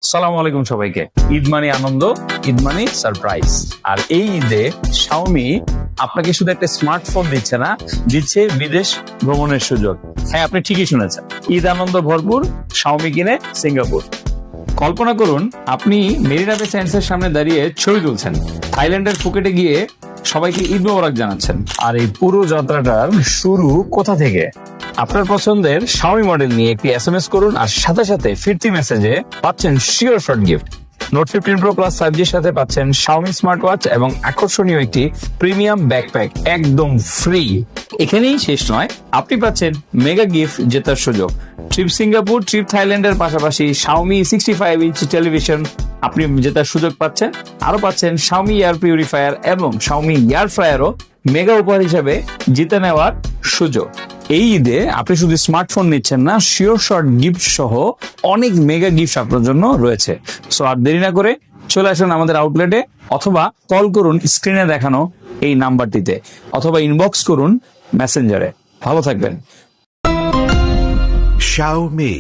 সালাম আলাইকুম সবাইকে। ঈদ মানে আনন্দ, ঈদ মানে সারপ্রাইজ। আর এই ঈদে শাওমি আপনাকে শুধু একটা স্মার্টফোন দিচ্ছে না, দিচ্ছে বিদেশ ভ্রমণের সুযোগ। হ্যাঁ, আপনি ঠিকই শুনেছেন, ঈদ আনন্দ ভরপুর শাওমি কিনে সিঙ্গাপুর। কল্পনা করুন, আপনি মেরিনা বে স্যান্ডসের সামনে দাঁড়িয়ে ছবি তুলছেন, থাইল্যান্ডের ফুকেটে গিয়ে সবাইকে ঈদ মোবারক জানাচ্ছেন। আর এই পুরো যাত্রাটার শুরু কোথা থেকে? আপনার পছন্দের শাওমি মডেল নিয়ে একটি এসএমএস করুন, আর সাথে সাথে ফিরতি মেসেজে পাচ্ছেন sure short gift. Note 15 pro plus 5G র সাথে পাচ্ছেন শাওমি স্মার্ট ওয়াচ এবং আকর্ষণীয় একটি প্রিমিয়াম ব্যাকপ্যাক একদম ফ্রি। এখানেই শেষ নয়, আপনি পাচ্ছেন মেগা গিফট জেতার সুযোগ। ট্রিপ সিঙ্গাপুর, ট্রিপ থাইল্যান্ডের পাশাপাশি শাওমি 65 ইঞ্চি টেলিভিশন আপনি জেতার সুযোগ পাচ্ছেন। আরো পাচ্ছেন শাওমি এয়ার পিউরিফায়ার এবং শাওমি এয়ার ফ্রায়ারও মেগা উপহার হিসেবে জিতে নেওয়ার সুযোগ। এই ঈদে আপনি শুধু স্মার্টফোন নিচ্ছেন না, শিওর শর্ট গিফট সহ অনেক মেগা গিফট আপনার জন্য রয়েছে। সো আর দেরি না করে চলে আসুন আমাদের আউটলেটে, অথবা কল করুন স্ক্রিনে দেখানো এই নাম্বারটিতে, অথবা ইনবক্স করুন মেসেঞ্জারে। ভালো থাকবেন। Xiaomi.